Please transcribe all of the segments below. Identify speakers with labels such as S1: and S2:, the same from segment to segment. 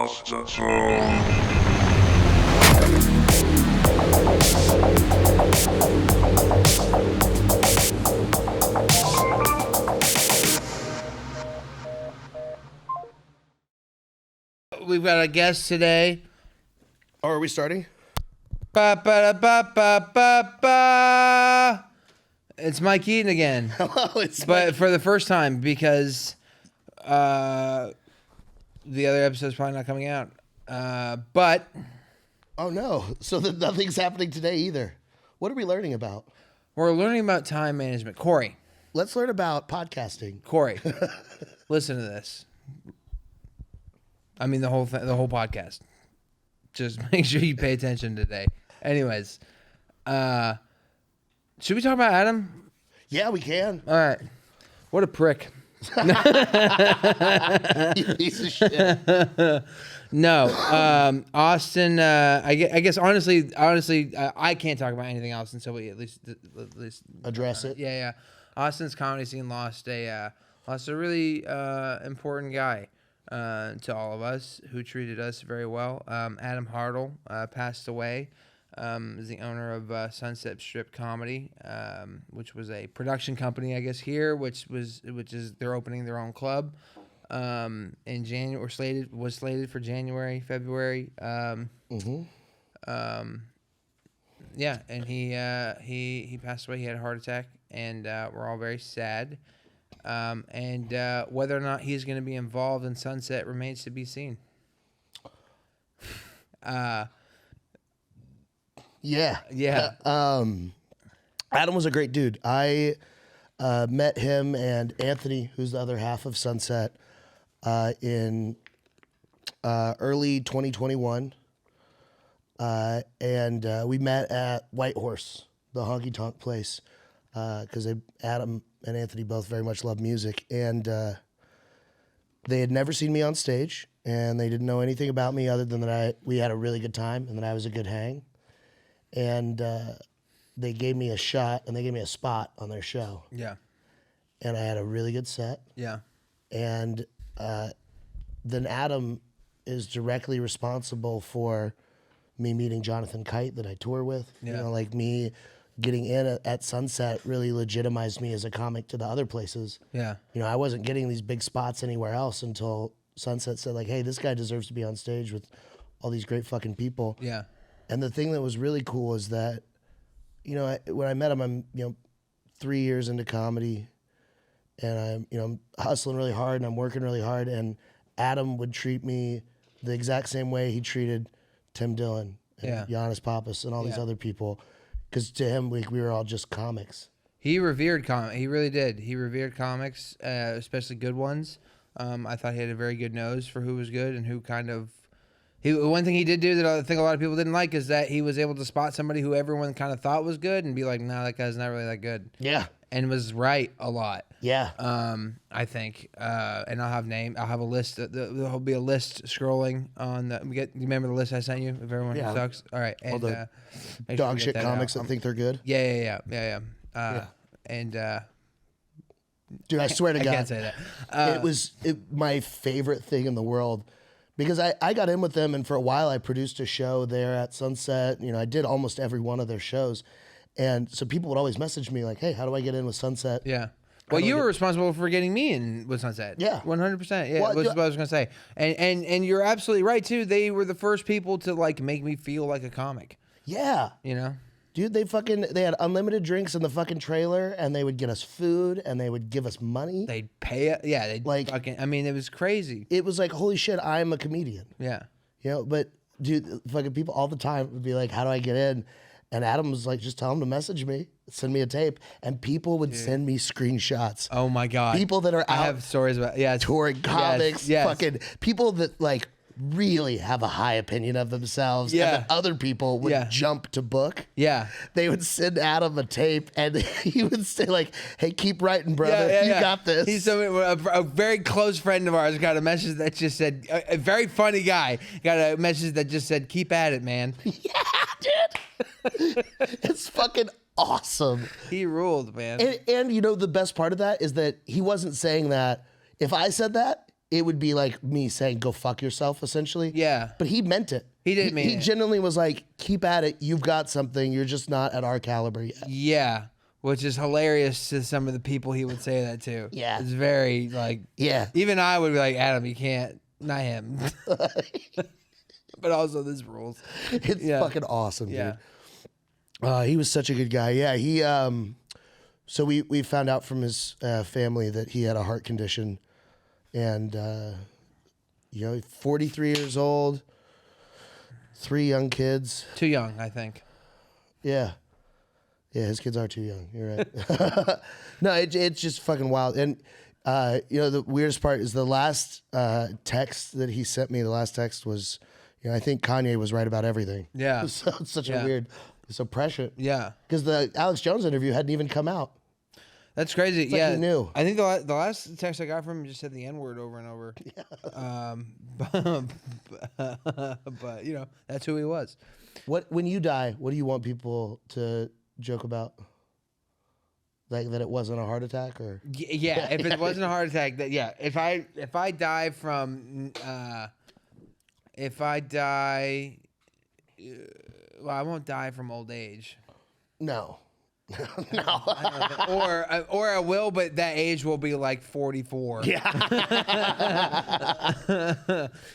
S1: Pasta Zone.
S2: We've got a guest today.
S3: Oh, are we starting?
S2: Ba ba ba ba ba ba. It's Mike Eaton again.
S3: Hello, it's
S2: but
S3: Mike.
S2: For the first time because the other episode's probably not coming out. But
S3: Oh no! So nothing's happening today either. What are we learning about?
S2: we're learning about time management. Corey,
S3: Let's learn about podcasting.
S2: Corey, listen to this. I mean the whole podcast. Just make sure you pay attention today. Anyways, should we talk about Adam?
S3: Yeah, we can.
S2: All right. What a prick.
S3: You piece of shit.
S2: No, Austin. I guess honestly, I can't talk about anything else until we at least
S3: Address it.
S2: Yeah. Austin's comedy scene lost a really important guy to all of us who treated us very well. Adam Hartle passed away. Is the owner of Sunset Strip Comedy, which was a production company, I guess here, which is they're opening their own club. In January, was slated for January, February. Yeah, and he passed away. He had a heart attack, and we're all very sad. And whether or not he's going to be involved in Sunset remains to be seen.
S3: Yeah.
S2: Yeah.
S3: Adam was a great dude. I met him and Anthony, who's the other half of Sunset, in early 2021. And we met at White Horse, the honky tonk place, because Adam and Anthony both very much love music. And they had never seen me on stage, and they didn't know anything about me other than that we had a really good time and that I was a good hang. And they gave me a shot, and they gave me a spot on their show.
S2: Yeah.
S3: And I had a really good set.
S2: Yeah.
S3: And then Adam is directly responsible for me meeting Jonathan Kite that I tour with.
S2: Yeah.
S3: You know, like me getting in at Sunset really legitimized me as a comic to the other places.
S2: Yeah.
S3: You know, I wasn't getting these big spots anywhere else until Sunset said, like, hey, this guy deserves to be on stage with all these great fucking people.
S2: Yeah.
S3: And the thing that was really cool is that, you know, when I met him, I'm, 3 years into comedy, and I'm hustling really hard and I'm working really hard. And Adam would treat me the exact same way he treated Tim Dillon and Giannis Pappas and all these other people. Because to him, we were all just comics.
S2: He revered comics. He really did. He revered comics, especially good ones. I thought he had a very good nose for who was good and who kind of... One thing he did do that I think a lot of people didn't like is that he was able to spot somebody who everyone kind of thought was good and be like, nah, that guy's not really that good.
S3: Yeah.
S2: And was right a lot.
S3: Yeah.
S2: I think. And I'll have a list. There'll be a list scrolling on the... You remember the list I sent you of everyone who sucks? All right. And,
S3: All the
S2: make
S3: dog
S2: sure
S3: shit
S2: that
S3: comics
S2: out.
S3: that think they're good.
S2: Yeah. And...
S3: Dude, I swear to God.
S2: I can't say that.
S3: It was my favorite thing in the world. Because I got in with them, and for a while I produced a show there at Sunset. You know, I did almost every one of their shows. And so people would always message me like, hey, how do I get in with Sunset?
S2: Yeah. Well, you were responsible for getting me in with Sunset.
S3: Yeah.
S2: 100%. Yeah,
S3: Well,
S2: that's what I was going to say. And you're absolutely right, too. They were the first people to, like, make me feel like a comic.
S3: Yeah.
S2: You know?
S3: Dude, they had unlimited drinks in the fucking trailer, and they would get us food, and they would give us money.
S2: They'd pay it. Yeah, they'd
S3: Like-
S2: fucking... I mean, it was crazy.
S3: It was like, holy shit, I'm a comedian.
S2: Yeah.
S3: You know, but dude, fucking people all the time would be like, how do I get in? And Adam was like, just tell him to message me, send me a tape. And people would send me screenshots.
S2: Oh, my God.
S3: People that are out
S2: I have stories about... Yeah.
S3: touring comics,
S2: Yes.
S3: fucking people that like really have a high opinion of themselves.
S2: Yeah.
S3: And then other people would jump to book.
S2: Yeah.
S3: They would send Adam a tape, and he would say like, hey, keep writing, brother. You got this.
S2: He's a very close friend of ours got a message that just said, a very funny guy, got a message that just said, keep at it, man.
S3: Yeah, dude. It's fucking awesome.
S2: He ruled, man.
S3: And you know, the best part of that is that he wasn't saying that. If I said that, it would be like me saying, go fuck yourself, essentially.
S2: Yeah.
S3: But he meant it.
S2: He did mean
S3: it. He genuinely was like, keep at it. You've got something. You're just not at our caliber yet.
S2: Yeah. Which is hilarious to some of the people he would say that to.
S3: Yeah.
S2: It's very, like...
S3: Yeah.
S2: Even I would be like, Adam, you can't... Not him. But also, this rules.
S3: It's fucking awesome, dude. He was such a good guy. Yeah, he... So we found out from his family that he had a heart condition. And, 43 years old, 3 young kids.
S2: Too young, I think.
S3: Yeah. Yeah, his kids are too young. You're right. No, it's just fucking wild. And, the weirdest part is the last text that he sent me, the last text was, I think Kanye was right about everything.
S2: Yeah.
S3: So it's such a weird, so prescient.
S2: Yeah.
S3: Because the Alex Jones interview hadn't even come out.
S2: That's crazy.
S3: It's like he knew.
S2: I think the last text I got from him just said the N-word over and over. Yeah. But that's who he was.
S3: When you die, what do you want people to joke about? Like that it wasn't a heart attack, or
S2: yeah, if it wasn't a heart attack, if I die from well, I won't die from old age.
S3: No. No.
S2: or I will, but that age will be like 44.
S3: Yeah.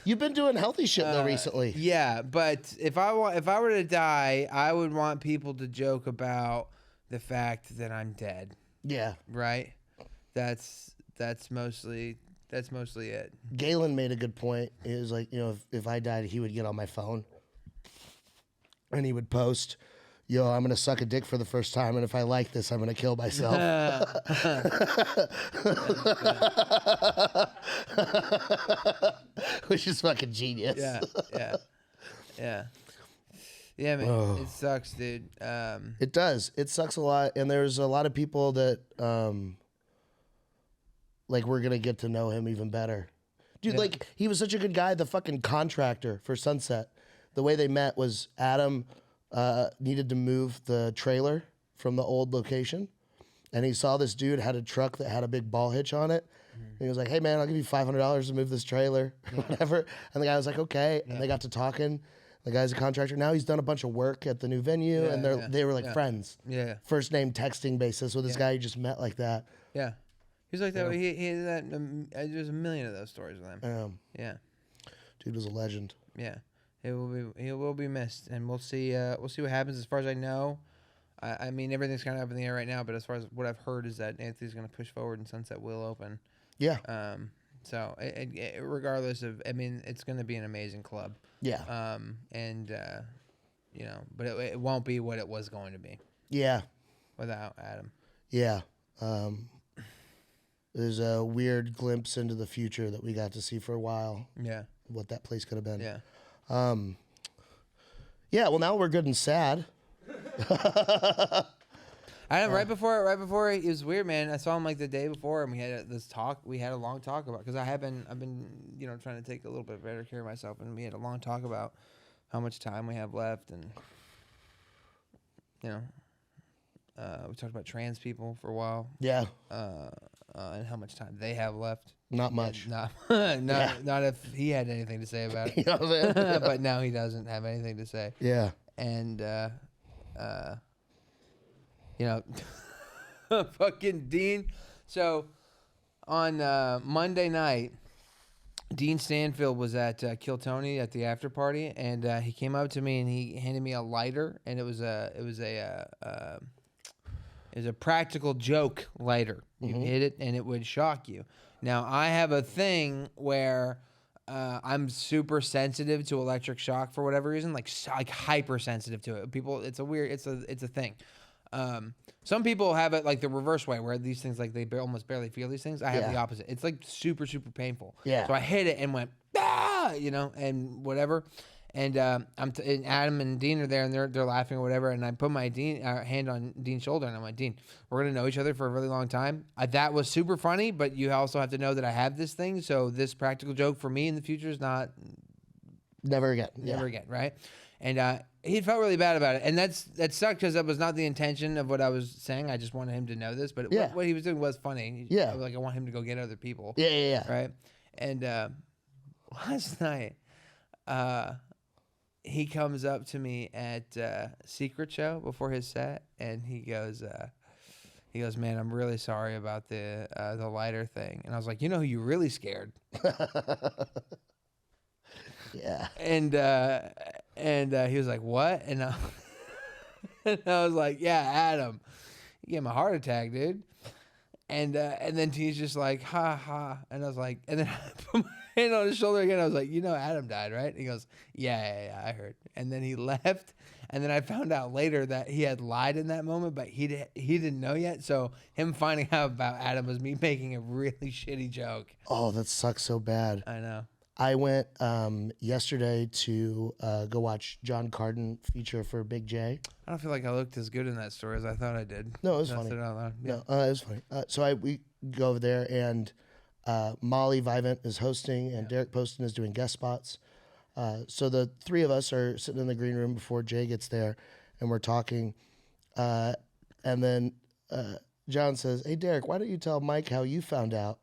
S3: You've been doing healthy shit though recently.
S2: Yeah, but if I were to die, I would want people to joke about the fact that I'm dead.
S3: Yeah.
S2: Right? That's mostly it.
S3: Galen made a good point. He was like, if I died, he would get on my phone and he would post, I'm going to suck a dick for the first time, and if I like this, I'm going to kill myself. Which is fucking genius.
S2: Yeah, man. It sucks, dude.
S3: It does. It sucks a lot, and there's a lot of people that, we're going to get to know him even better. Dude, he was such a good guy, the fucking contractor for Sunset. The way they met was Adam... needed to move the trailer from the old location, and he saw this dude had a truck that had a big ball hitch on it. And he was like, "Hey man, I'll give you $500 to move this trailer," whatever. And the guy was like, "Okay." And they got to talking. The guy's a contractor now. He's done a bunch of work at the new venue, and they were like friends.
S2: Yeah.
S3: First name texting basis with this guy he just met like that.
S2: Yeah. He's like that. He that. There's a million of those stories with him. Yeah.
S3: Dude was a legend.
S2: Yeah. He will be missed, and we'll see what happens. As far as I know, I mean everything's kind of up in the air right now. But as far as what I've heard is that Anthony's going to push forward and Sunset will open.
S3: Yeah.
S2: So regardless of, I mean, it's going to be an amazing club.
S3: Yeah.
S2: But it won't be what it was going to be.
S3: Yeah.
S2: Without Adam.
S3: Yeah. There's a weird glimpse into the future that we got to see for a while.
S2: Yeah.
S3: What that place could have been.
S2: Yeah.
S3: Yeah, well now we're good and sad.
S2: I know, right before it was weird, man. I saw him like the day before, and we had this talk. We had a long talk about, because I've been trying to take a little bit better care of myself, and we had a long talk about how much time we have left, and we talked about trans people for a while.
S3: Yeah.
S2: And how much time they have left.
S3: Not much.
S2: Not if he had anything to say about it.
S3: You know what I'm saying?
S2: But now he doesn't have anything to say.
S3: Yeah.
S2: And fucking Dean. So on Monday night, Dean Stanfield was at Kill Tony at the after party, and he came up to me and he handed me a lighter, and it was a practical joke lighter. You hit it and it would shock you. Now I have a thing where I'm super sensitive to electric shock for whatever reason, like hypersensitive to it. People, it's a thing. Some people have it like the reverse way, where these things they almost barely feel these things. I have the opposite. It's like super, super painful.
S3: Yeah.
S2: So I hit it and went, and whatever. And and Adam and Dean are there, and they're laughing or whatever. And I put my hand on Dean's shoulder, and I'm like, Dean, we're gonna know each other for a really long time. That was super funny, but you also have to know that I have this thing. So this practical joke for me in the future is not
S3: never again,
S2: right? And he felt really bad about it, and that sucked, because that was not the intention of what I was saying. I just wanted him to know this, but what he was doing was funny.
S3: Yeah,
S2: I want him to go get other people.
S3: Yeah.
S2: Right. And last night, he comes up to me at Secret Show before his set, and he goes, man, I'm really sorry about the lighter thing. And I was like, you know who you really scared?
S3: Yeah.
S2: And he was like, what? And and I was like, yeah, Adam. You gave him a heart attack, dude. And then he's just like, ha ha. And I was like, and then I put my hand on his shoulder again. I was like, you know, Adam died, right? And he goes, yeah, I heard. And then he left. And then I found out later that he had lied in that moment, but he didn't know yet. So him finding out about Adam was me making a really shitty joke.
S3: Oh, that sucks so bad.
S2: I know.
S3: I went yesterday to go watch John Carden feature for Big J.
S2: I don't feel like I looked as good in that story as I thought I did.
S3: No, it was
S2: That's
S3: funny.
S2: it out loud. Yeah.
S3: No, it was funny. So we go over there, and Molly Vivant is hosting, and Derek Poston is doing guest spots. So the three of us are sitting in the green room before Jay gets there, and we're talking. And then John says, hey, Derek, why don't you tell Mike how you found out?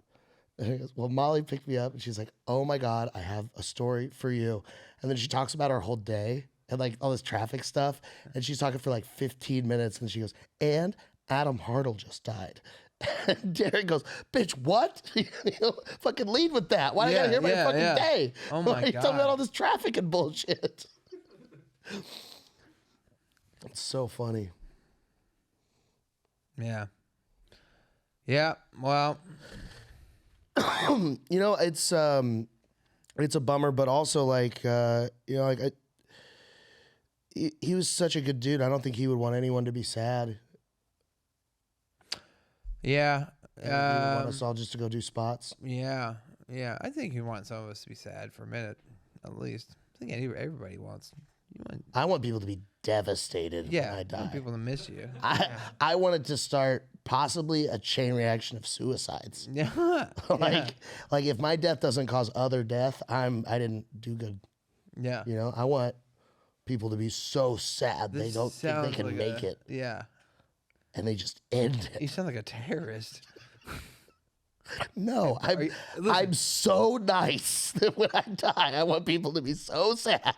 S3: And he goes, well, Molly picked me up, and she's like, oh, my God, I have a story for you. And then she talks about her whole day and, like, all this traffic stuff. And she's talking for, like, 15 minutes. And she goes, and Adam Hartle just died. And Darian goes, bitch, what? Fucking lead with that. Why do I got to hear my fucking day?
S2: Oh, my
S3: Why are you
S2: God.
S3: talking about all this traffic and bullshit? It's so funny.
S2: Yeah. Yeah. Well...
S3: You know, it's a bummer, but also like you know, like he was such a good dude. I don't think he would want anyone to be sad.
S2: Yeah.
S3: He would want us all just to go do spots.
S2: Yeah. I think you want some of us to be sad for a minute, at least. I think everybody wants.
S3: I want people to be devastated when I
S2: I
S3: die.
S2: want people to miss you.
S3: I want it to start possibly a chain reaction of suicides.
S2: Yeah.
S3: Like if my death doesn't cause other death, I didn't do good.
S2: Yeah.
S3: You know, I want people to be so sad they don't think they can make it.
S2: Yeah.
S3: And they just end it.
S2: You sound like a terrorist.
S3: No, I'm so nice that when I die, I want people to be so sad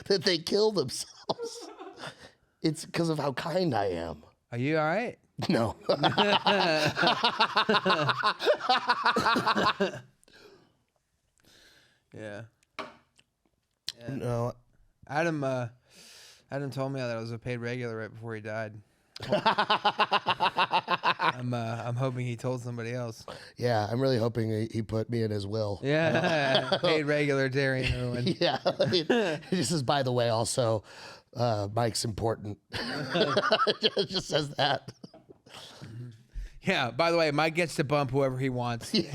S3: that they kill themselves. It's because of how kind I am.
S2: Are you all right?
S3: No.
S2: Yeah.
S3: No.
S2: Adam told me that I was a paid regular right before he died. I'm hoping he told somebody else.
S3: Yeah, I'm really hoping he put me in his will.
S2: Yeah, paid regular Darian Irwin.
S3: Yeah. It just says, by the way, also, Mike's important. It just says that.
S2: Yeah, by the way, Mike gets to bump whoever he wants in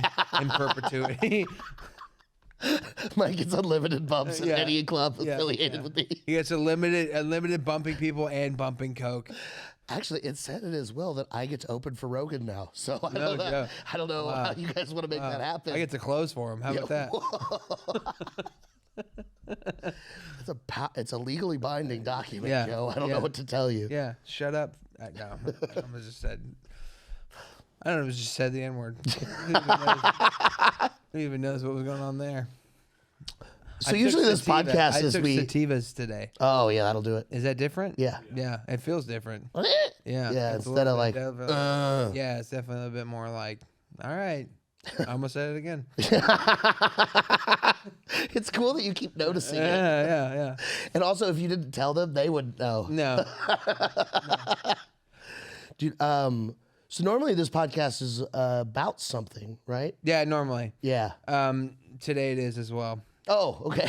S2: perpetuity.
S3: Mike gets unlimited bumps at any club affiliated with me.
S2: He gets unlimited bumping people and bumping coke.
S3: Actually, it said in his will that I get to open for Rogan now. So I don't know how you guys want to make that happen.
S2: I get to close for him. How about that?
S3: It's a legally binding document, Joe. I don't know what to tell you.
S2: Yeah, shut up. No, I just said. I don't know. It was just said the N-word. Who even knows what was going on there?
S3: So usually this podcast is
S2: I took sativas today.
S3: Oh yeah, that'll do it.
S2: Is that different?
S3: Yeah.
S2: Yeah, it feels different. Yeah.
S3: Yeah,
S2: it's
S3: instead of like,
S2: yeah, it's definitely a little bit more like, all right. I almost said it again.
S3: It's cool that you keep noticing it.
S2: Yeah.
S3: And also, if you didn't tell them, they would know.
S2: No.
S3: Dude, so normally this podcast is about something, right?
S2: Yeah, normally.
S3: Yeah.
S2: Today it is as well.
S3: Oh, okay.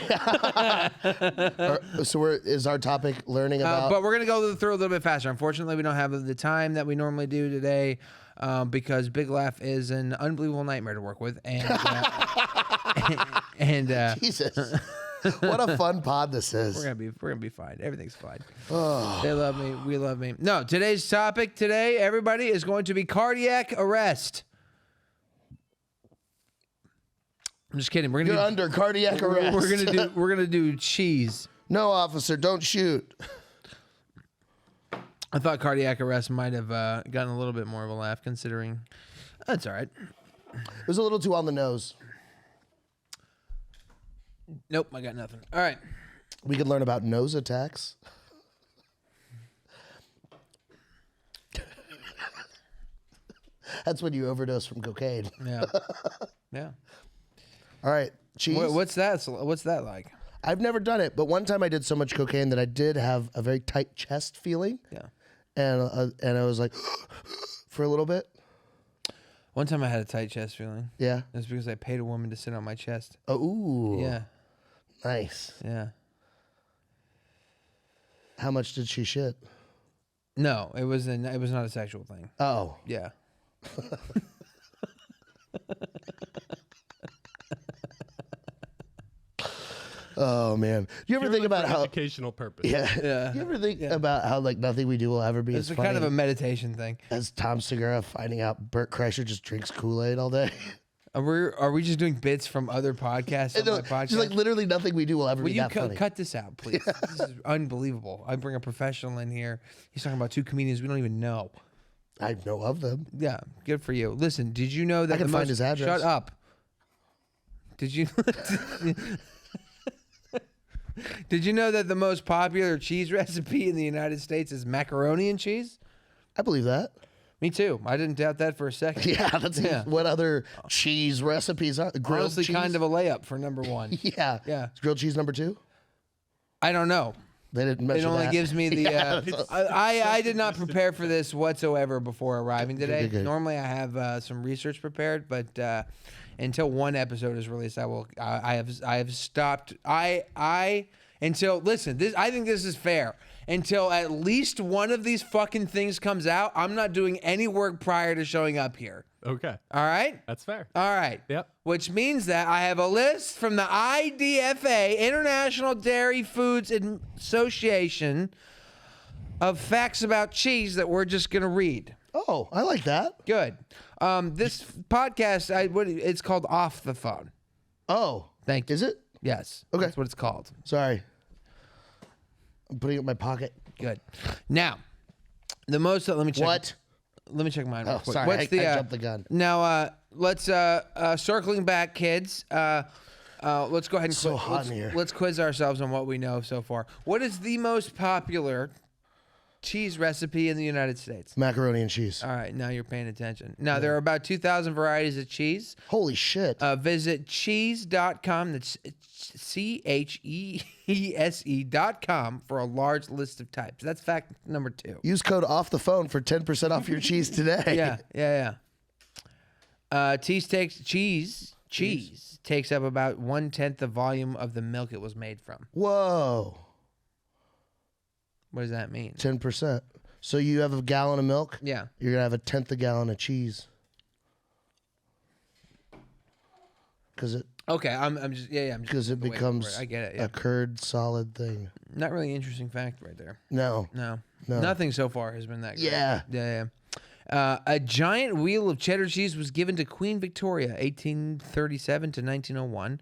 S3: So is our topic learning about?
S2: But we're going to go through a little bit faster. Unfortunately, we don't have the time that we normally do today because Big Laugh is an unbelievable nightmare to work with. And,
S3: Jesus. What a fun pod this is.
S2: We're gonna be fine. Everything's fine. Oh. They love me. We love me. No, today's topic everybody, is going to be cardiac arrest. I'm just kidding.
S3: You're under cardiac arrest.
S2: We're gonna do cheese.
S3: No, officer, don't shoot.
S2: I thought cardiac arrest might have gotten a little bit more of a laugh, considering that's all right.
S3: It was a little too on the nose.
S2: Nope, I got nothing. All right.
S3: We could learn about nose attacks. That's when you overdose from cocaine.
S2: Yeah. Yeah.
S3: All right, cheese.
S2: What's that? What's that like?
S3: I've never done it, but one time I did so much cocaine that I did have a very tight chest feeling.
S2: Yeah.
S3: And I was like, for a little bit.
S2: One time I had a tight chest feeling.
S3: Yeah.
S2: It was because I paid a woman to sit on my chest.
S3: Oh, ooh.
S2: Yeah.
S3: Nice.
S2: Yeah.
S3: How much did she shit?
S2: No, it was not a sexual thing.
S3: Oh.
S2: Yeah.
S3: Oh man. You ever think about how
S4: educational purpose?
S3: Yeah.
S2: Yeah.
S3: You ever think about how like nothing we do will ever be
S2: It's
S3: as
S2: kind
S3: funny
S2: of a meditation thing.
S3: as Tom Segura finding out Bert Kreischer just drinks Kool-Aid all day?
S2: Are we just doing bits from other podcasts on
S3: No,
S2: my podcast?
S3: just like literally nothing we do will ever
S2: Will
S3: be
S2: you
S3: that funny.
S2: cut this out, please? This is unbelievable. I bring a professional in here. He's talking about two comedians we don't even know.
S3: I know of them.
S2: Yeah, good for you. Listen, did you know that
S3: I can find his address.
S2: Shut up. Did you? Did you know that the most popular cheese recipe in the United States is macaroni and cheese?
S3: I believe that.
S2: Me too. I didn't doubt that for a second.
S3: Yeah, that's what other cheese recipes are. Grilled
S2: Honestly,
S3: cheese?
S2: kind of a layup for number one.
S3: Yeah.
S2: Yeah.
S3: Is grilled cheese number 2?
S2: I don't know.
S3: They didn't
S2: It
S3: mention
S2: only
S3: that.
S2: gives me the.
S3: Yeah,
S2: I did not prepare for this whatsoever before arriving today.
S3: Good.
S2: Normally, I have some research prepared, but until one episode is released, I have stopped. Until listen, I think this is fair. Until at least one of these fucking things comes out, I'm not doing any work prior to showing up here.
S4: Okay.
S2: All right.
S4: That's fair.
S2: All right.
S4: Yep.
S2: Which means that I have a list from the IDFA, International Dairy Foods Association, of facts about cheese that we're just going to read.
S3: Oh, I like that.
S2: Good. This podcast, it's called Off the Phone.
S3: Oh.
S2: Thank you.
S3: Is it?
S2: Yes.
S3: Okay.
S2: That's what it's called.
S3: Sorry. I'm putting it in my pocket.
S2: Good. Now, the most. Let me check.
S3: What?
S2: Let me check mine. Real
S3: Oh,
S2: quick.
S3: sorry.
S2: What's
S3: I jumped the gun.
S2: Now, let's circling back, kids. Let's go ahead and
S3: So hot in here.
S2: let's quiz ourselves on what we know so far. What is the most popular cheese recipe in the United States?
S3: Macaroni and cheese.
S2: All right, now you're paying attention. Now, there are about 2,000 varieties of cheese.
S3: Holy shit.
S2: Visit cheese.com. That's CHEESE.com for a large list of types. That's fact number 2.
S3: Use code off the phone for 10% off your cheese today.
S2: Yeah. Cheese takes up about 1/10 the volume of the milk it was made from.
S3: Whoa.
S2: What does that mean?
S3: 10%. So you have a gallon of milk?
S2: Yeah.
S3: You're going to have 1/10 a gallon of cheese. Because it
S2: Okay, I'm just I'm just
S3: because it
S2: waiting for
S3: becomes
S2: I get it. Yeah.
S3: a curd solid thing.
S2: Not really an interesting fact right there.
S3: No.
S2: No.
S3: No.
S2: Nothing so far has been that great.
S3: Yeah.
S2: Yeah. A giant wheel of cheddar cheese was given to Queen Victoria, 1837 to 1901,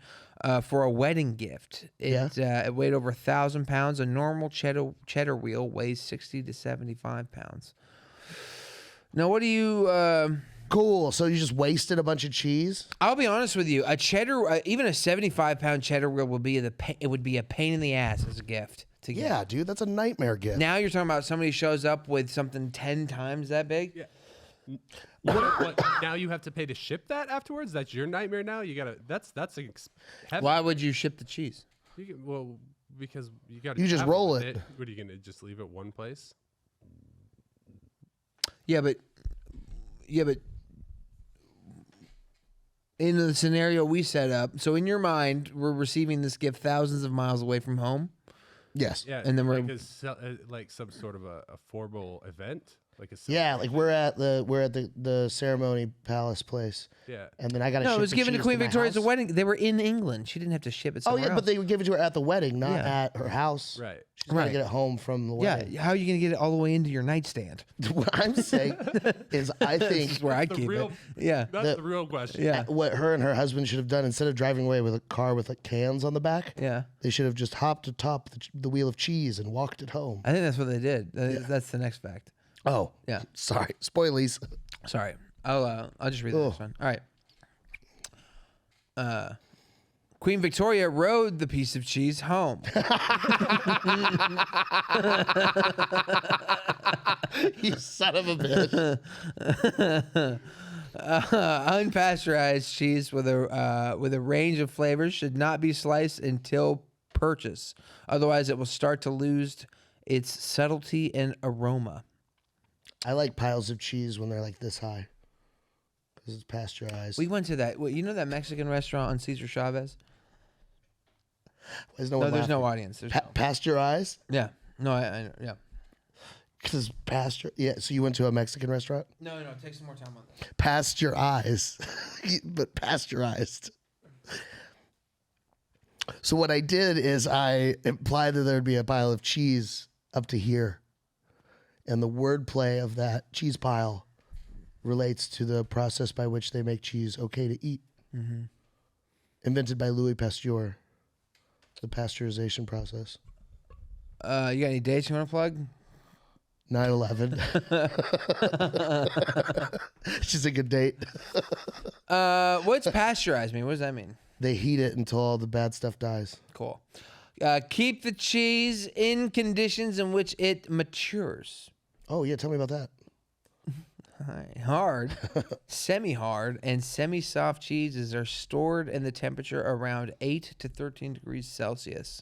S2: for a wedding gift. It weighed over 1,000 pounds. A normal cheddar wheel weighs 60 to 75 pounds. Now, what do you?
S3: Cool. So you just wasted a bunch of cheese?
S2: I'll be honest with you. A cheddar, even a 75-pound cheddar wheel would be it would be a pain in the ass as a gift to get.
S3: Yeah, dude. That's a nightmare gift.
S2: Now you're talking about somebody shows up with something 10 times that big.
S4: Yeah. What? Now you have to pay to ship that afterwards? That's your nightmare now. You gotta. That's heavy.
S2: Why would you ship the cheese?
S4: Well, because you got.
S3: You just roll it.
S4: What are you gonna just leave it one place?
S2: Yeah, but in the scenario we set up, so in your mind, we're receiving this gift thousands of miles away from home.
S3: Yes.
S4: Yeah,
S2: And then we're-
S4: like some sort of a formal event, like a
S3: Yeah, like we're at the ceremony palace place.
S4: Yeah.
S3: And then I got to
S2: No,
S3: ship
S2: it was
S3: the
S2: given to
S3: cheese
S2: Queen
S3: my
S2: Victoria's
S3: house.
S2: wedding. They were in England. She didn't have to ship it
S3: Oh
S2: somewhere
S3: yeah, but
S2: else.
S3: they would give it to her at the wedding, not
S2: Yeah.
S3: at her house.
S4: Right.
S3: She's got to
S2: Right.
S3: get it home from the wedding.
S2: Yeah, how are you going to get it all the way into your nightstand?
S3: What I'm saying is, I think
S2: This is where I
S4: The
S2: keep
S4: real.
S2: it. Yeah.
S4: That's the real question.
S2: Yeah.
S3: what her and her husband should have done, instead of driving away with a car with like cans on the back,
S2: Yeah.
S3: they should have just hopped atop the wheel of cheese and walked it home.
S2: I think that's what they did. That's the next fact.
S3: Oh,
S2: Yeah.
S3: sorry, spoilies.
S2: Sorry. I'll just read the next one. All right. Queen Victoria rode the piece of cheese home.
S3: You son of a bitch.
S2: Unpasteurized cheese with a range of flavors should not be sliced until purchase. Otherwise, it will start to lose its subtlety and aroma.
S3: I like piles of cheese when they're like this high because it's pasteurized.
S2: We went to that. You know that Mexican restaurant on Cesar Chavez?
S3: There's no
S2: No,
S3: one
S2: there's
S3: laughing.
S2: no audience. There's no.
S3: Pasteurized?
S2: Yeah. No, I yeah.
S3: Because yeah. So you went to a Mexican restaurant?
S2: No, take some more time on this.
S3: Pasteurized, but pasteurized. So what I did is I implied that there'd be a pile of cheese up to here, and the wordplay of that cheese pile relates to the process by which they make cheese okay to eat. Mm-hmm. Invented by Louis Pasteur, the pasteurization process.
S2: You got any dates you want to plug?
S3: 9/11. She's a good date.
S2: What's pasteurized mean? What does that mean?
S3: They heat it until all the bad stuff dies.
S2: Cool. Keep the cheese in conditions in which it matures.
S3: Oh, yeah. Tell me about that.
S2: Hard, semi-hard, and semi-soft cheeses are stored in the temperature around 8 to 13 degrees Celsius.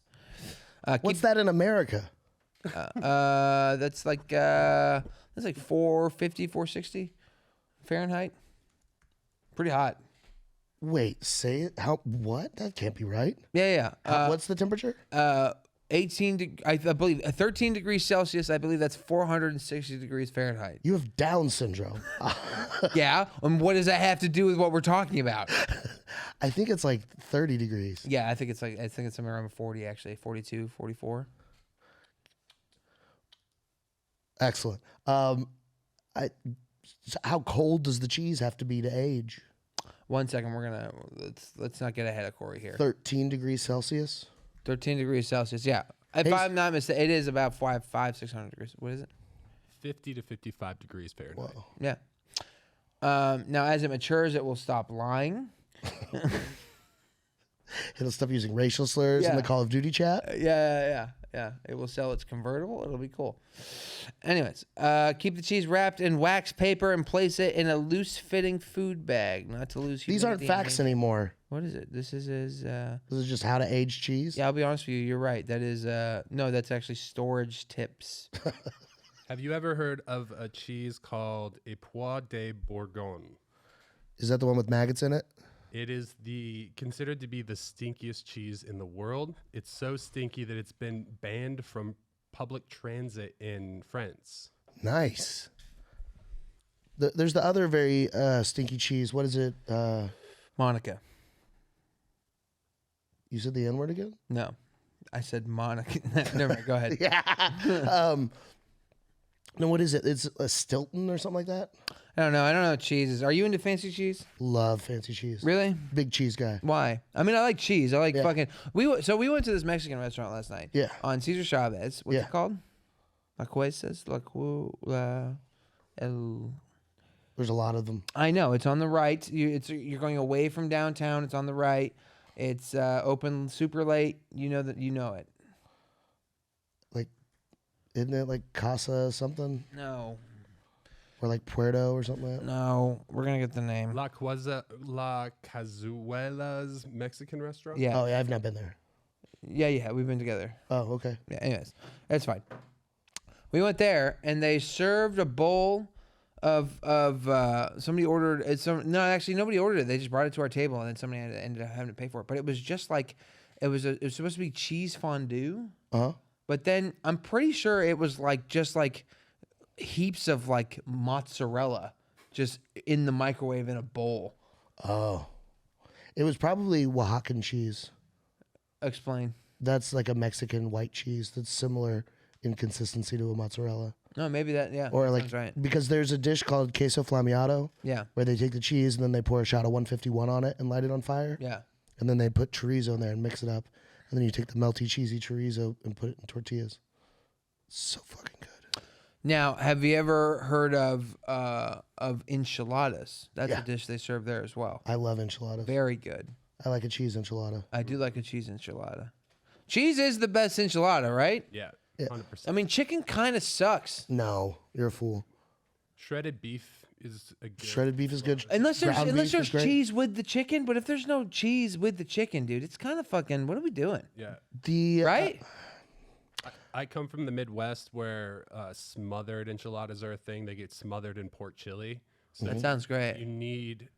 S3: What's that in America?
S2: That's like 450, 460 Fahrenheit. Pretty hot.
S3: Wait, say it. How? What? That can't be right.
S2: Yeah.
S3: What's the temperature?
S2: 18. I believe 13 degrees Celsius. I believe that's 460 degrees Fahrenheit.
S3: You have Down syndrome.
S2: Yeah. And what does that have to do with what we're talking about?
S3: I think it's like 30 degrees.
S2: Yeah, I think it's somewhere around 40 actually, 42, 44.
S3: Excellent. How cold does the cheese have to be to age?
S2: 1 second, let's not get ahead of Corey here.
S3: 13 degrees Celsius.
S2: 13 degrees Celsius. Yeah, if
S3: Hey,
S2: I'm not mistaken, it is about 600 degrees. What is it?
S4: 50 to 55 degrees Fahrenheit.
S3: Whoa.
S2: Yeah. Now, as it matures, it will stop lying.
S3: It'll stop using racial slurs in
S2: Yeah.
S3: the Call of Duty chat.
S2: Yeah. It will sell its convertible. It'll be cool. Anyways, keep the cheese wrapped in wax paper and place it in a loose-fitting food bag, not to lose humidity.
S3: These aren't facts anymore.
S2: What is it? This is
S3: This is just how to age cheese.
S2: Yeah, I'll be honest with you. You're right. That is no, that's actually storage tips.
S4: Have you ever heard of a cheese called Ep.04 de Bourgogne?
S3: Is that the one with maggots in it?
S4: It is considered to be the stinkiest cheese in the world. It's so stinky that it's been banned from public transit in France.
S3: Nice. There's the other very stinky cheese. What is it?
S2: Monica.
S3: You said the N word again?
S2: No, I said Monica. Never mind. Go ahead.
S3: Yeah. No, what is it? It's a Stilton or something like that?
S2: I don't know cheeses. Are you into fancy cheese?
S3: Love fancy cheese.
S2: Really?
S3: Big cheese guy.
S2: Why? I mean, I like cheese. I like
S3: Yeah.
S2: fucking. We went to this Mexican restaurant last night.
S3: Yeah.
S2: On Cesar Chavez. What's
S3: Yeah.
S2: it called? La Cuesas. El.
S3: There's a lot of them.
S2: I know it's on the right. You're going away from downtown. It's on the right. It's open super late. You know that. You know it.
S3: Like, isn't it like Casa something?
S2: No.
S3: Or like Puerto or something like that?
S2: No. We're gonna get the name.
S4: La Cazuela's Mexican restaurant?
S2: Yeah.
S3: Oh, yeah, I've not been there.
S2: Yeah. We've been together.
S3: Oh, okay.
S2: Yeah. Anyways, that's fine. We went there and they served a bowl of somebody ordered actually nobody ordered it. They just brought it to our table and then somebody ended up having to pay for it. But it was just like it was supposed to be cheese fondue.
S3: Uh-huh.
S2: But then I'm pretty sure it was just heaps of like mozzarella just in the microwave in a bowl.
S3: Oh. It was probably Oaxacan cheese.
S2: Explain.
S3: That's like a Mexican white cheese that's similar in consistency to a mozzarella.
S2: No, maybe that, yeah.
S3: Or
S2: that
S3: like,
S2: sounds right.
S3: because there's a dish called queso flammeado
S2: Yeah.
S3: where they take the cheese and then they pour a shot of 151 on it and light it on fire.
S2: Yeah.
S3: And then they put chorizo in there and mix it up. And then you take the melty, cheesy chorizo and put it in tortillas. So fucking good.
S2: Now, have you ever heard of enchiladas? That's
S3: Yeah.
S2: a dish they serve there as well.
S3: I love enchiladas.
S2: Very good.
S3: I like a cheese enchilada.
S2: I do like a cheese enchilada. Cheese is the best enchilada, right?
S4: Yeah,
S3: Yeah.
S4: 100%.
S2: I mean, chicken kind of sucks.
S3: No, you're a fool.
S4: Shredded beef is a good.
S3: Shredded beef is good.
S2: Unless there's
S3: Ground beef is great.
S2: cheese with the chicken, but if there's no cheese with the chicken, dude, it's kind of fucking. What are we doing?
S4: Yeah.
S3: The
S2: Right?
S4: I come from the Midwest where smothered enchiladas are a thing. They get smothered in pork chili. So
S2: That sounds
S4: you
S2: great.
S4: need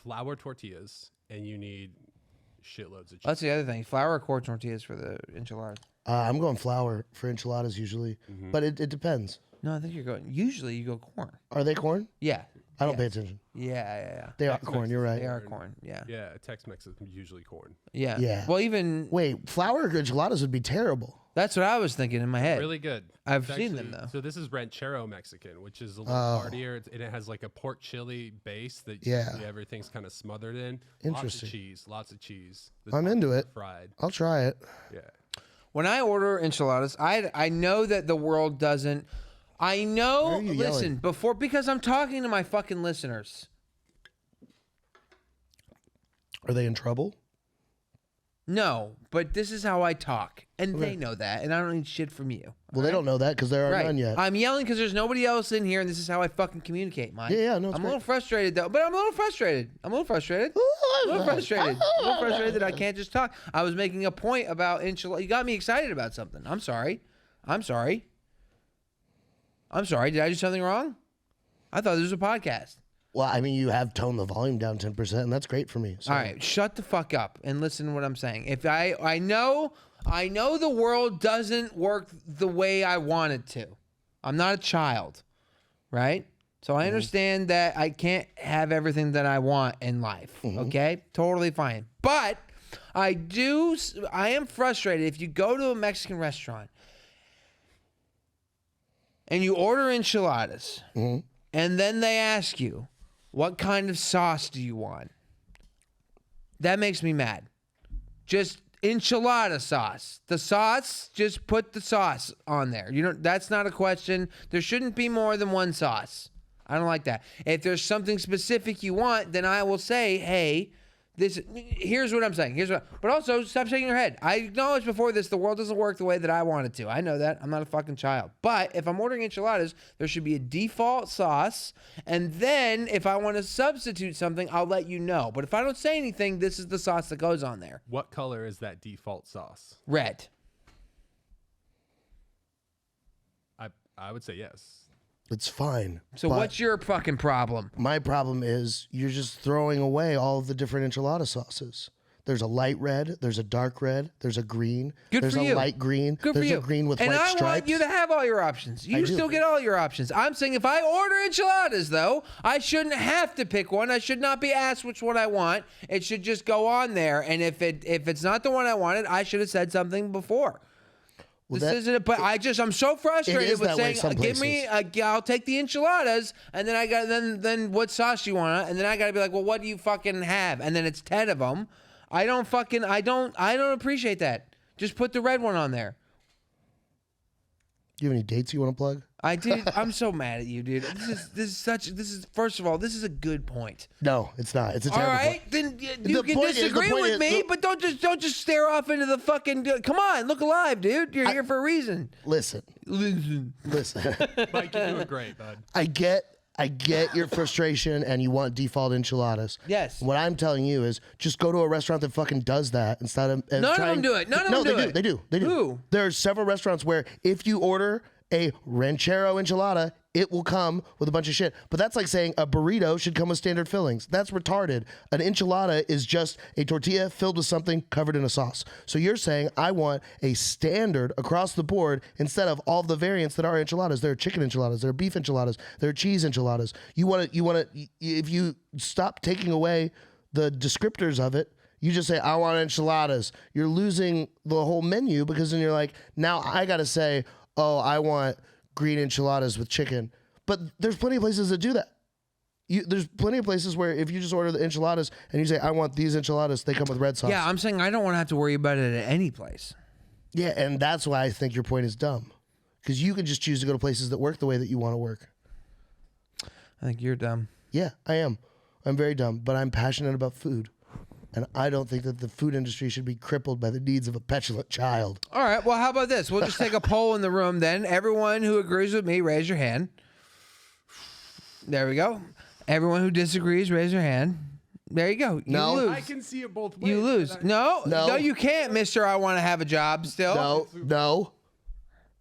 S4: flour tortillas and you need shitloads of cheese.
S2: That's the other thing. Flour or corn tortillas for the enchiladas.
S3: I'm going flour for enchiladas usually, but it depends.
S2: No, I think you're going. Usually, you go corn.
S3: Are they corn?
S2: Yeah.
S3: I don't pay attention.
S2: Yeah.
S3: They are
S4: Tex-Mex
S3: corn. You're right.
S2: They are corn. Yeah.
S4: Yeah, Tex-Mex is usually corn.
S2: Yeah.
S3: Yeah.
S2: Well, even
S3: Wait, flour enchiladas would be terrible.
S2: that's what I was thinking in my head.
S4: Really good.
S2: I've
S4: It's
S2: seen them, though.
S4: So this is ranchero Mexican, which is a little
S3: Oh.
S4: heartier, and it has like a pork chili base that
S3: Yeah.
S4: everything's kind of smothered in.
S3: Interesting.
S4: Lots of cheese. The
S3: I'm
S4: top
S3: into
S4: is
S3: it.
S4: Fried.
S3: I'll try it.
S4: Yeah.
S2: When I order enchiladas, I know that the world doesn't. I know.
S3: Why are you
S2: Listen,
S3: yelling?
S2: because I'm talking to my fucking listeners.
S3: Are they in trouble?
S2: No, but this is how I talk, and they know that, and I don't need shit from you.
S3: Well, they don't know that because there are
S2: Right.
S3: none yet.
S2: I'm yelling because there's nobody else in here, and this is how I fucking communicate, Mike.
S3: Yeah, no, it's
S2: I'm a
S3: great.
S2: little frustrated though, but I'm a little frustrated. I'm a little frustrated that I can't just talk. I was making a point about enchilada. You got me excited about something. I'm sorry. Did I do something wrong? I thought this was a podcast.
S3: Well, I mean, you have toned the volume down 10%, and that's great for me. So.
S2: All right, shut the fuck up and listen to what I'm saying. If I know the world doesn't work the way I want it to. I'm not a child, right? So I understand that I can't have everything that I want in life. Okay, totally fine. But I am frustrated if you go to a Mexican restaurant and you order enchiladas, and then they ask you, what kind of sauce do you want? That makes me mad. Just enchilada sauce. The sauce, just put the sauce on there. That's not a question. There shouldn't be more than one sauce. I don't like that. If there's something specific you want, then I will say, hey, here's what I'm saying. But also, stop shaking your head. I acknowledged before this, the world doesn't work the way that I want it to. I know that. I'm not a fucking child. But if I'm ordering enchiladas, there should be a default sauce. And then if I want to substitute something, I'll let you know. But if I don't say anything, this is the sauce that goes on there.
S4: What color is that default sauce?
S2: Red.
S4: I would say yes.
S3: It's fine.
S2: So
S3: but
S2: what's your fucking problem?
S3: my problem is you're just throwing away all of the different enchilada sauces. There's a light red, there's a dark red, there's a green,
S2: Good
S3: there's
S2: for
S3: a
S2: you.
S3: light green,
S2: Good
S3: there's
S2: for you.
S3: a green with
S2: and
S3: white
S2: I
S3: stripes.
S2: want you to have all your options. You
S3: do.
S2: still get all your options. I'm saying if I order enchiladas, though, I shouldn't have to pick one. I should not be asked which one I want. It should just go on there. And if it's not the one I wanted, I should have said something before. This isn't it, but I'm so frustrated
S3: is
S2: with
S3: that way
S2: saying,
S3: some
S2: give me, I'll take the enchiladas, and then I got, then what sauce you want? And then I got to be like, well, what do you fucking have? And then it's 10 of them. I don't appreciate that. Just put the red one on there.
S3: Do you have any dates you want to plug?
S2: I did. I'm so mad at you, dude. First of all, this is a good point.
S3: No, it's not. It's a
S2: All
S3: terrible
S2: right,
S3: point.
S2: then you
S3: The
S2: can
S3: point is- the
S2: disagree
S3: point
S2: with
S3: is-
S2: me,
S3: the-
S2: but don't just stare off into the fucking. Come on, look alive, dude. You're here for a reason.
S3: Listen.
S4: Mike, you're doing great, bud.
S3: I get your frustration and you want default enchiladas.
S2: Yes.
S3: What I'm telling you is just go to a restaurant that fucking does that instead of
S2: None of
S3: trying-
S2: them do it. None of
S3: no,
S2: them do
S3: they
S2: it.
S3: They do. They do.
S2: Who?
S3: There are several restaurants where if you order a ranchero enchilada, it will come with a bunch of shit. But that's like saying a burrito should come with standard fillings. That's retarded. An enchilada is just a tortilla filled with something covered in a sauce. So you're saying I want a standard across the board instead of all the variants that are enchiladas. There are chicken enchiladas, there are beef enchiladas, there are cheese enchiladas. You want to if you stop taking away the descriptors of it, you just say, I want enchiladas. You're losing the whole menu because then you're like, now I got to say, oh, I want green enchiladas with chicken. But there's plenty of places that do that. There's plenty of places where if you just order the enchiladas and you say, I want these enchiladas, they come with red sauce.
S2: Yeah, I'm saying I don't want to have to worry about it at any place.
S3: Yeah, and that's why I think your point is dumb. Because you can just choose to go to places that work the way that you want to work.
S2: I think you're dumb.
S3: Yeah, I am. I'm very dumb, but I'm passionate about food. And I don't think that the food industry should be crippled by the needs of a petulant child.
S2: All right. Well, how about this? We'll just take a poll in the room then. Everyone who agrees with me, raise your hand. There we go. Everyone who disagrees, raise your hand. There you go. You
S3: No.
S2: lose.
S4: I can see it both ways.
S2: You lose. No, you can't, Mister. I want to have a job still.
S3: No.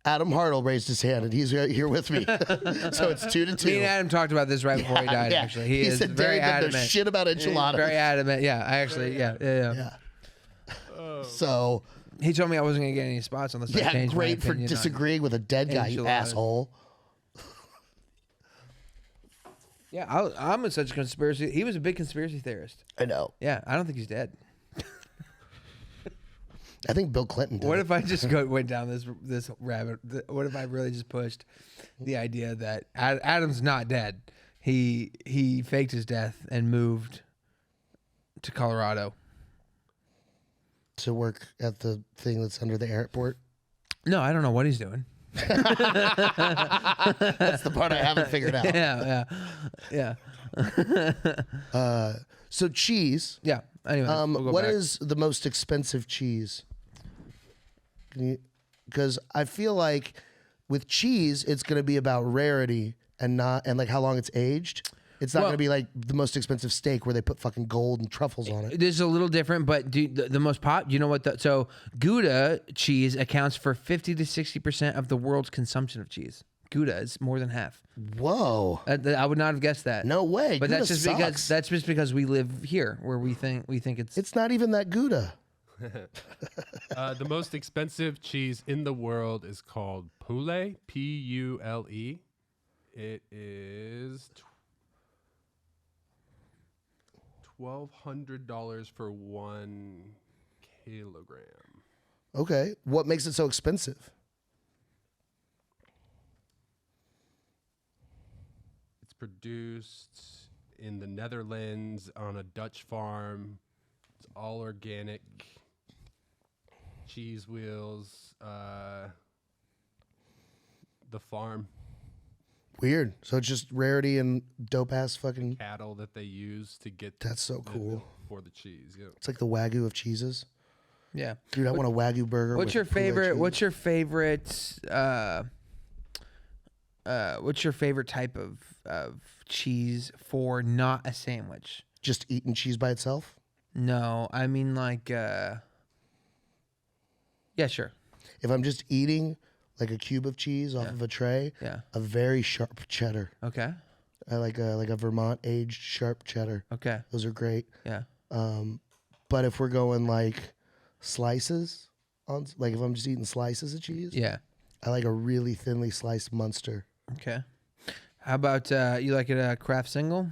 S3: Adam Hartle raised his hand, and he's right here with me. So it's 2-2.
S2: Me and Adam talked about this right before he died.
S3: Yeah.
S2: Actually, he is
S3: said
S2: very
S3: Darian doesn't know
S2: adamant.
S3: shit about enchiladas.
S2: Very adamant. Yeah, I actually, yeah.
S3: So
S2: He told me I wasn't gonna get any spots unless I
S3: yeah,
S2: changed my
S3: great for
S2: opinion on
S3: disagreeing with a dead guy, you
S2: enchiladas.
S3: asshole.
S2: Yeah, I'm such a conspiracy. He was a big conspiracy theorist.
S3: I know.
S2: Yeah, I don't think he's dead.
S3: I think Bill Clinton did.
S2: What
S3: it.
S2: if I just went down this rabbit? What if I really just pushed the idea that Adam's not dead? He faked his death and moved to Colorado.
S3: To work at the thing that's under the airport?
S2: No, I don't know what he's doing.
S3: That's the part I haven't figured out.
S2: Yeah.
S3: So cheese.
S2: Yeah. Anyway, we'll go
S3: What
S2: back.
S3: is the most expensive cheese? Because I feel like with cheese, it's going to be about rarity and like how long it's aged. It's not going to be like the most expensive steak where they put fucking gold and truffles on it.
S2: This is a little different, but the most you know what? So Gouda cheese accounts for 50 to 60% of the world's consumption of cheese. Gouda is more than half.
S3: Whoa.
S2: I would not have guessed that.
S3: No way.
S2: But
S3: Gouda
S2: that's just because we live here, where we think it's.
S3: It's not even that Gouda.
S4: The most expensive cheese in the world is called Pule, Pule. It is $1,200 for 1 kilogram.
S3: Okay. What makes it so expensive?
S4: It's produced in the Netherlands on a Dutch farm. It's all organic. Cheese wheels. The farm.
S3: Weird. So it's just rarity and dope ass fucking.
S4: Cattle that they use to get.
S3: That's so cool.
S4: For the cheese. Yeah.
S3: It's like the Wagyu of cheeses.
S2: Yeah.
S3: Dude, I want a Wagyu burger.
S2: What's
S3: with
S2: your
S3: Poulet
S2: favorite?
S3: cheese.
S2: What's your favorite type of cheese for not a sandwich?
S3: Just eating cheese by itself?
S2: No, I mean like. Yeah, sure.
S3: If I'm just eating like a cube of cheese off of a tray,
S2: Yeah.
S3: a very sharp cheddar.
S2: Okay.
S3: I like a Vermont aged sharp cheddar.
S2: Okay.
S3: Those are great.
S2: Yeah.
S3: But if we're going like slices on, like if I'm just eating slices of cheese,
S2: Yeah.
S3: I like a really thinly sliced Munster.
S2: Okay. How about you like it a Kraft single?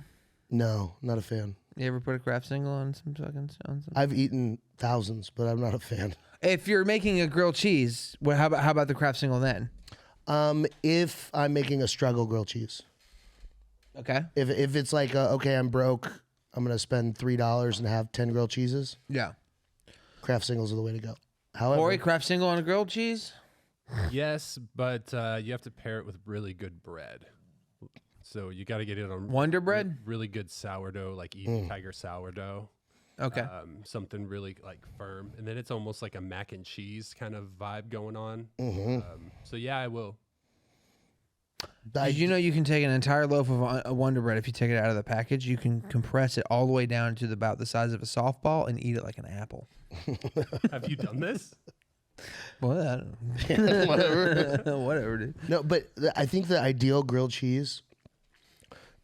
S3: No, not a fan.
S2: You ever put a Kraft single on some fucking on some?
S3: I've eaten thousands, but I'm not a fan.
S2: If you're making a grilled cheese, how about the Kraft single then?
S3: If I'm making a struggle grilled cheese,
S2: Okay.
S3: if it's like okay, I'm broke, I'm gonna spend $3 and have 10 grilled cheeses.
S2: Yeah.
S3: Kraft singles are the way to go. However,
S2: Corey, Kraft single on a grilled cheese?
S4: Yes, but you have to pair it with really good bread. So you got to get it on
S2: Wonder bread?
S4: really good sourdough, like Eaton Tiger sourdough.
S2: Okay.
S4: Something really like firm, and then it's almost like a mac and cheese kind of vibe going on. So yeah, I will.
S2: Did you know you can take an entire loaf of a Wonder Bread if you take it out of the package? You can compress it all the way down to about the size of a softball and eat it like an apple.
S4: Have you done this?
S2: Well, I don't know.
S3: whatever.
S2: Whatever, dude.
S3: No, but I think the ideal grilled cheese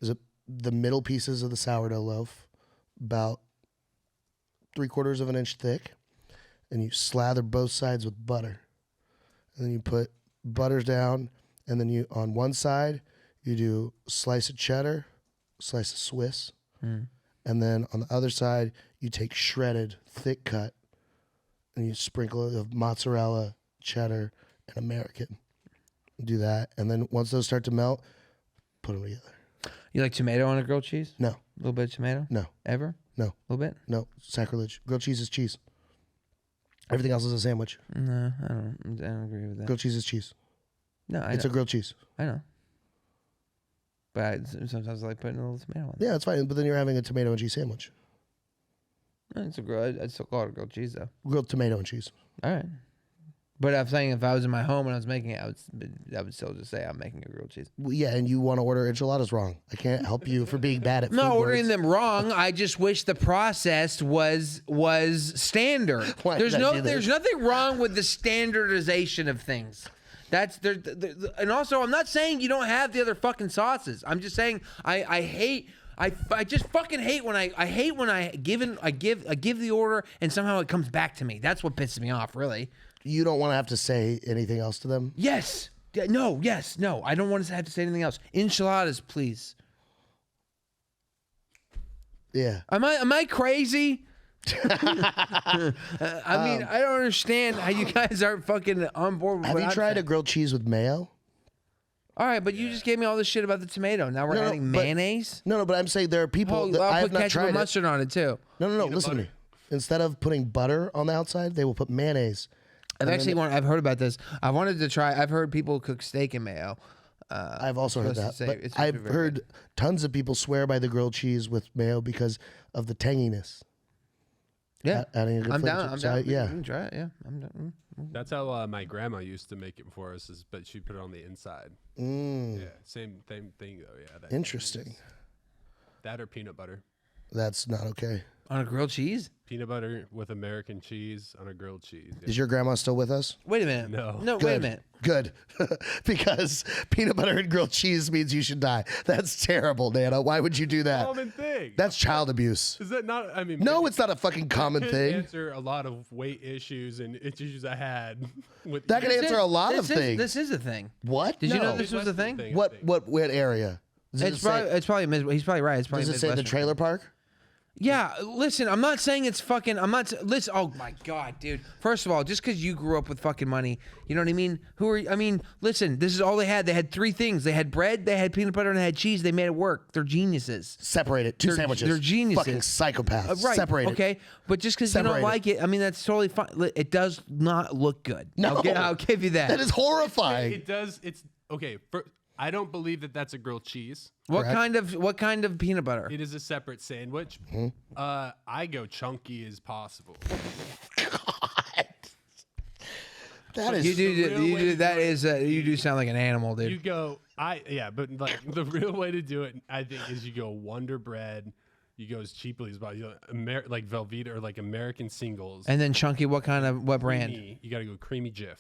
S3: is the middle pieces of the sourdough loaf, about 3/4 of an inch thick, and you slather both sides with butter. And then you put butters down, and then you on one side you do a slice of cheddar, slice of Swiss, and then on the other side you take shredded thick cut, and you sprinkle it with mozzarella, cheddar, and American. Do that, and then once those start to melt, put them together.
S2: You like tomato on a grilled cheese?
S3: No,
S2: A little bit of tomato?
S3: no,
S2: Ever?
S3: no,
S2: A little bit?
S3: no. Sacrilege. Grilled cheese is cheese. Everything else is a sandwich.
S2: No, I don't agree with that.
S3: Grilled cheese is cheese.
S2: No,
S3: It's a grilled cheese.
S2: I know. But sometimes I like putting a little tomato on it.
S3: Yeah, it's fine. But then you're having a tomato and cheese sandwich.
S2: It's a grilled. I'd still call it a grilled cheese though.
S3: Grilled tomato and cheese.
S2: All right. But I'm saying if I was in my home and I was making it, I would still just say I'm making a grilled cheese.
S3: Well, yeah, and you want to order enchiladas wrong. I can't help you for being bad at
S2: I'm not
S3: food
S2: ordering
S3: words.
S2: them wrong. I just wish the process was standard.
S3: Why
S2: There's
S3: did I do this?
S2: there's nothing wrong with the standardization of things. That's there, and also I'm not saying you don't have the other fucking sauces. I'm just saying I just fucking hate when I give the order and somehow it comes back to me. That's what pisses me off, really.
S3: You don't want to have to say anything else to them?
S2: Yes. Yeah, no. Yes. No. I don't want to have to say anything else. Enchiladas, please.
S3: Yeah.
S2: Am I crazy? I mean, I don't understand how you guys aren't fucking on board with
S3: Have
S2: what
S3: you
S2: I'm
S3: tried a
S2: saying.
S3: grilled cheese with mayo?
S2: All right, but you just gave me all this shit about the tomato. Now we're
S3: No,
S2: adding
S3: but-
S2: mayonnaise?
S3: No, but I'm saying there are people
S2: Oh,
S3: that I
S2: I'll
S3: have
S2: put
S3: not
S2: ketchup
S3: tried
S2: and
S3: it.
S2: mustard on it, too.
S3: No,
S4: Peanut
S3: listen to
S4: butter.
S3: me. Instead of putting butter on the outside, they will put mayonnaise.
S2: I've heard about this. I wanted to try. I've heard people cook steak in mayo.
S3: I've also heard
S2: supposed to
S3: that.
S2: say
S3: But
S2: it's
S3: I've
S2: very
S3: heard tons of people swear by the grilled cheese with mayo because of the tanginess.
S2: Yeah.
S3: Adding a good
S2: I'm
S3: flavor
S2: down.
S3: to
S2: I'm
S3: it.
S2: down.
S3: So, yeah.
S2: You can try it. Yeah. I'm down.
S4: That's how my grandma used to make it for us, but she put it on the inside. Yeah, same thing though. Yeah, that
S3: Interesting.
S4: That or peanut butter.
S3: That's not okay.
S2: On a grilled cheese?
S4: Peanut butter with American cheese on a grilled cheese. Yeah.
S3: Is your grandma still with us?
S2: Wait a minute.
S4: No.
S2: No,
S3: Good.
S2: wait a minute.
S3: Good. Because peanut butter and grilled cheese means you should die. That's terrible, Nana. Why would you do that?
S4: Common thing.
S3: That's child abuse.
S4: Is that not? I mean,
S3: No, it's not a fucking common
S4: could
S3: thing.
S4: answer a lot of weight issues and issues I had with
S3: That could
S4: This
S3: answer a lot of things.
S2: This is a thing.
S3: What?
S2: Did you know
S3: No.
S2: this was a
S4: Midwestern
S2: thing?
S4: I think.
S3: What area? Does it say,
S2: It's probably he's probably right. It's probably
S3: does it say the
S2: Midwestern.
S3: trailer park?
S2: Yeah, listen, I'm not saying it's fucking. Listen. Oh my god, dude. First of all, just because you grew up with fucking money, you know what I mean? Listen. This is all they had. They had three things. They had bread, they had peanut butter, and they had cheese. They made it work. They're geniuses.
S3: Separate it. Two
S2: They're-
S3: sandwiches.
S2: they're geniuses.
S3: Fucking psychopaths.
S2: Right.
S3: Separate it.
S2: Okay. But just because you don't
S3: Separate it.
S2: like it, I mean, that's totally fine. It does not look good.
S3: No.
S2: I'll give you that.
S3: That is horrifying.
S4: It does. It's okay. I don't believe that that's a grilled cheese.
S2: What
S3: Correct.
S2: kind of peanut butter?
S4: It is a separate sandwich. I go chunky as possible.
S3: That is.
S2: You do.
S4: real
S2: You
S4: way
S2: do.
S4: to
S2: That
S4: do it
S2: is. You do sound like an animal, dude.
S4: You go. But like the real way to do it, I think, is you go Wonder Bread. You go as cheaply as possible. Like Velveeta or like American Singles.
S2: And then chunky. What brand?
S4: Creamy. You got to go creamy Jif.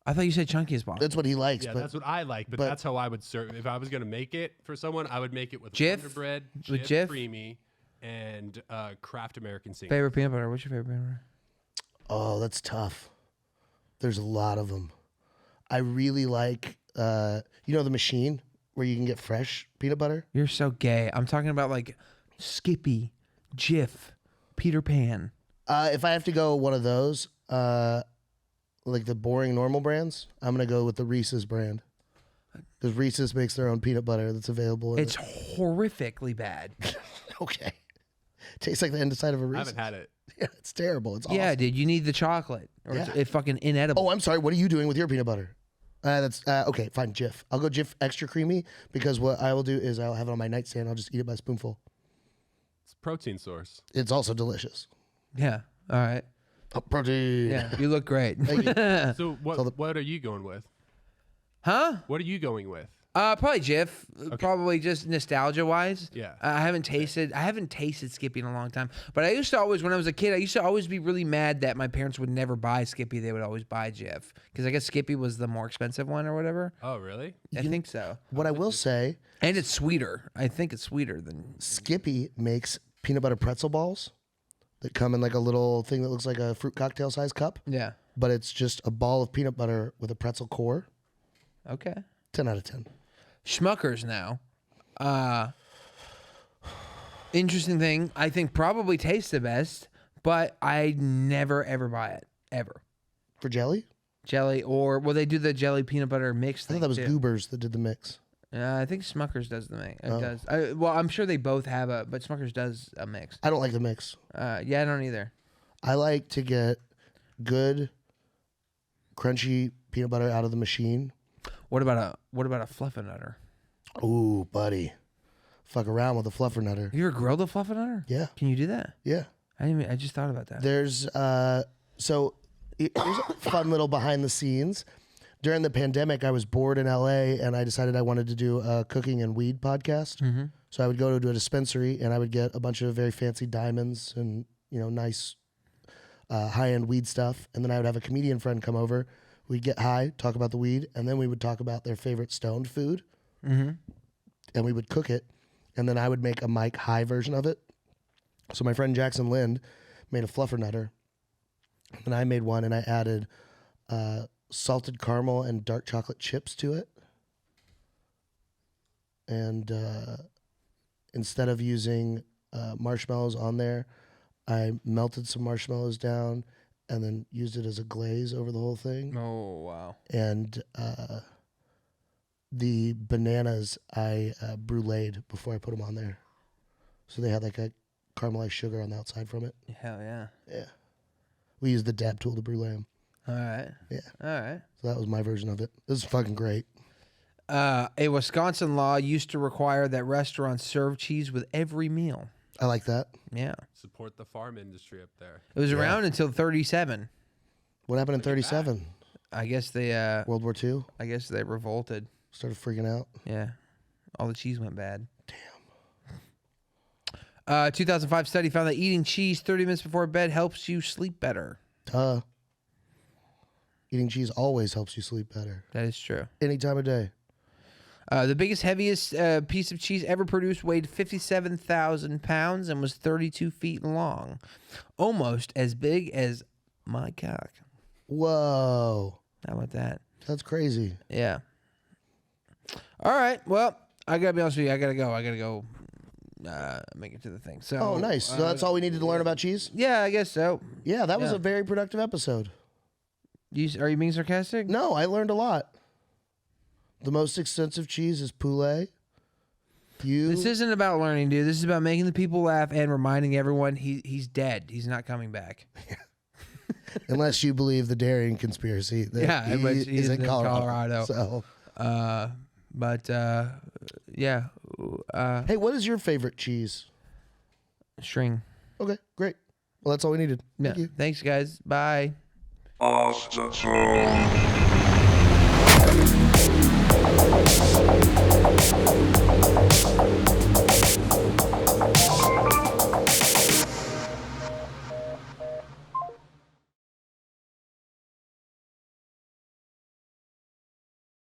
S2: I thought you said chunky as possible.
S3: That's what he likes.
S4: Yeah,
S3: but
S4: that's what I like, but that's how I would serve. If I was gonna make it for someone, I would make it with
S2: Jif?
S4: Wonder Bread,
S2: With
S4: Jif,
S2: Jif?
S4: creamy, and Kraft American Singles.
S2: Favorite peanut butter? What's your favorite peanut butter?
S3: oh, that's tough. There's a lot of them. I really like. The machine where you can get fresh peanut butter.
S2: You're so gay. I'm talking about like Skippy, Jif, Peter Pan.
S3: If I have to go one of those, like the boring normal brands, I'm gonna go with the Reese's brand. Because Reese's makes their own peanut butter that's available.
S2: It's horrifically bad.
S3: okay. Tastes like the inside of a
S4: I
S3: Reese's.
S4: haven't had it.
S3: Yeah, it's terrible. It's
S2: Yeah,
S3: awesome.
S2: dude. You need the chocolate, or
S3: Yeah.
S2: it's fucking inedible.
S3: Oh, I'm sorry. What are you doing with your peanut butter? That's okay. Fine, Jif. I'll go Jif extra creamy because what I will do is I'll have it on my nightstand. I'll just eat it by a spoonful.
S4: It's a protein source.
S3: It's also delicious.
S2: Yeah. All right.
S3: Oh, protein.
S2: Yeah. You look great.
S3: Thank you.
S4: So what are you going with?
S2: Huh?
S4: What are you going with?
S2: Probably Jif. Probably just nostalgia wise.
S4: Yeah.
S2: I haven't tasted Skippy in a long time. But I used to always, when I was a kid, I used to always be really mad that my parents would never buy Skippy. They would always buy Jif because I guess Skippy was the more expensive one or whatever.
S4: Oh, really?
S2: I think so.
S3: What I will say,
S2: And it's sweeter. I think it's sweeter than.
S3: Skippy makes peanut butter pretzel balls that come in like a little thing that looks like a fruit cocktail size cup,
S2: Yeah.
S3: but it's just a ball of peanut butter with a pretzel core.
S2: Okay.
S3: 10 out of 10.
S2: Schmuckers now. Interesting thing. I think probably tastes the best, but I never ever buy it ever.
S3: For jelly?
S2: Jelly they do the jelly peanut butter mix
S3: I
S2: thing.
S3: thought that was
S2: too.
S3: Goobers that did the mix.
S2: I think Smuckers does the mix. It
S3: Oh.
S2: does. Well, I'm sure they both have but Smuckers does a mix.
S3: I don't like the mix.
S2: Yeah, I don't either.
S3: I like to get good, crunchy peanut butter out of the machine.
S2: What about a Fluffernutter?
S3: Ooh, buddy. Fuck around with a fluffernutter.
S2: Have you ever grilled a Fluffernutter?
S3: Yeah.
S2: Can you do that?
S3: Yeah.
S2: I just thought about that.
S3: There's so here's a fun little behind the scenes. During the pandemic, I was bored in LA, and I decided I wanted to do a cooking and weed podcast.
S2: Mm-hmm.
S3: So I would go to a dispensary, and I would get a bunch of very fancy diamonds and nice high-end weed stuff. And then I would have a comedian friend come over. We'd get high, talk about the weed, and then we would talk about their favorite stoned food.
S2: Mm-hmm.
S3: And we would cook it, and then I would make a Mike High version of it. So my friend Jackson Lind made a fluffernutter, and I made one, and I added salted caramel and dark chocolate chips to it. And instead of using marshmallows on there, I melted some marshmallows down and then used it as a glaze over the whole thing.
S2: Oh, wow.
S3: And the bananas I bruleed before I put them on there. So they had like a caramelized sugar on the outside from it.
S2: Hell yeah.
S3: Yeah. We used the dab tool to brulee them.
S2: All right.
S3: Yeah.
S2: All right.
S3: So that was my version of it. This is fucking great.
S2: A Wisconsin law used to require that restaurants serve cheese with every meal.
S3: I like that.
S2: Yeah.
S4: Support the farm industry up there.
S2: It was around until 37.
S3: What happened in 37?
S2: I guess they
S3: World War II?
S2: I guess they revolted.
S3: Started freaking out.
S2: Yeah. All the cheese went bad. Damn. 2005 study found that eating cheese 30 minutes before bed helps you sleep better.
S3: Eating cheese always helps you sleep better.
S2: That is true.
S3: Any time of day.
S2: The biggest, heaviest piece of cheese ever produced weighed 57,000 pounds and was 32 feet long. Almost as big as my cock.
S3: Whoa.
S2: How about that?
S3: That's crazy.
S2: Yeah. All right. Well, I got to be honest with you. I got to go make it to the thing. So.
S3: Oh, nice. So that's all we needed to learn about cheese?
S2: Yeah, I guess so.
S3: Yeah, that was a very productive episode.
S2: Are you being sarcastic?
S3: No, I learned a lot. The most extensive cheese is poulet.
S2: This isn't about learning, dude. This is about making the people laugh and reminding everyone he's dead. He's not coming back.
S3: Unless you believe the Darian conspiracy. That
S2: he's in Colorado.
S3: So.
S2: Yeah.
S3: Hey, what is your favorite cheese?
S2: String.
S3: Okay, great. Well, that's all we needed.
S2: Yeah.
S3: Thank you.
S2: Thanks, guys. Bye.
S1: Hasta luego.